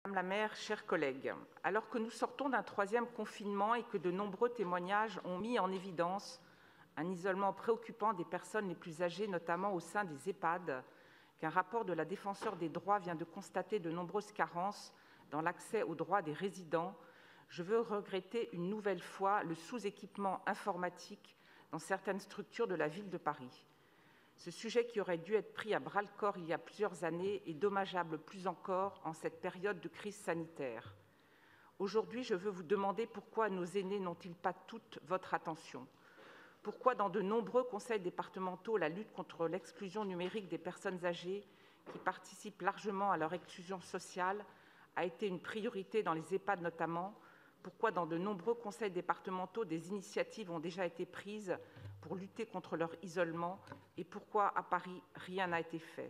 Madame la maire, chers collègues, alors que nous sortons d'un troisième confinement et que de nombreux témoignages ont mis en évidence un isolement préoccupant des personnes les plus âgées, notamment au sein des EHPAD, qu'un rapport de la Défenseure des droits vient de constater de nombreuses carences dans l'accès aux droits des résidents, je veux regretter une nouvelle fois le sous-équipement informatique dans certaines structures de la ville de Paris. Ce sujet qui aurait dû être pris à bras-le-corps il y a plusieurs années est dommageable plus encore en cette période de crise sanitaire. Aujourd'hui, je veux vous demander pourquoi nos aînés n'ont-ils pas toute votre attention ? Pourquoi dans de nombreux conseils départementaux, la lutte contre l'exclusion numérique des personnes âgées, qui participent largement à leur exclusion sociale, a été une priorité dans les EHPAD notamment ? Pourquoi dans de nombreux conseils départementaux, des initiatives ont déjà été prises pour lutter contre leur isolement et pourquoi à Paris, rien n'a été fait?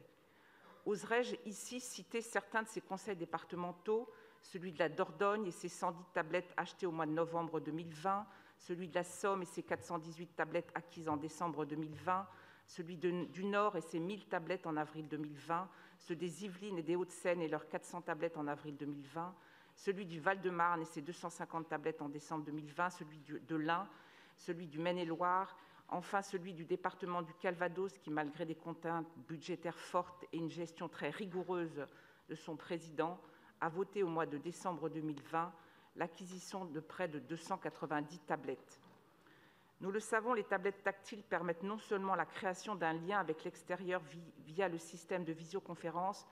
Oserais-je ici citer certains de ces conseils départementaux, celui de la Dordogne et ses 110 tablettes achetées au mois de novembre 2020, celui de la Somme et ses 418 tablettes acquises en décembre 2020, celui du Nord et ses 1000 tablettes en avril 2020, ceux des Yvelines et des Hauts-de-Seine et leurs 400 tablettes en avril 2020, celui du Val-de-Marne et ses 250 tablettes en décembre 2020, celui de l'Ain, celui du Maine-et-Loire, enfin celui du département du Calvados qui, malgré des contraintes budgétaires fortes et une gestion très rigoureuse de son président, a voté au mois de décembre 2020 l'acquisition de près de 290 tablettes. Nous le savons, les tablettes tactiles permettent non seulement la création d'un lien avec l'extérieur via le système de visioconférence,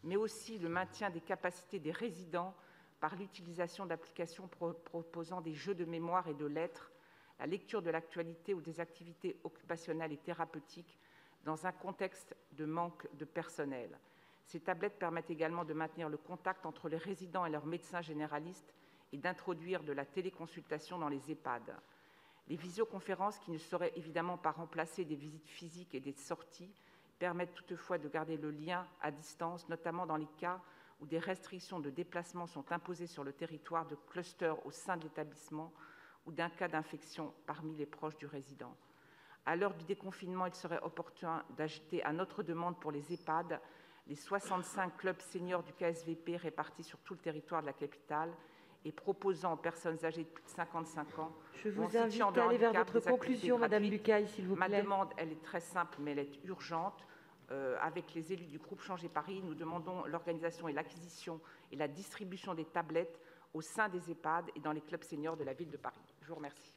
mais aussi le maintien des capacités des résidents par l'utilisation d'applications proposant des jeux de mémoire et de lettres, la lecture de l'actualité ou des activités occupationnelles et thérapeutiques dans un contexte de manque de personnel. Ces tablettes permettent également de maintenir le contact entre les résidents et leurs médecins généralistes et d'introduire de la téléconsultation dans les EHPAD. Les visioconférences, qui ne sauraient évidemment pas remplacer des visites physiques et des sorties, permettent toutefois de garder le lien à distance, notamment dans les cas où des restrictions de déplacement sont imposées sur le territoire de clusters au sein de l'établissement ou d'un cas d'infection parmi les proches du résident. À l'heure du déconfinement, il serait opportun d'ajouter à notre demande pour les EHPAD les 65 clubs seniors du KSVP répartis sur tout le territoire de la capitale et proposant aux personnes âgées de plus de 55 ans. Je vous invite à aller vers votre conclusion, Madame Bucaille, s'il vous plaît. Ma demande, elle est très simple, mais elle est urgente. Avec les élus du groupe Changer Paris, nous demandons l'organisation et l'acquisition et la distribution des tablettes au sein des EHPAD et dans les clubs seniors de la ville de Paris. Je vous remercie.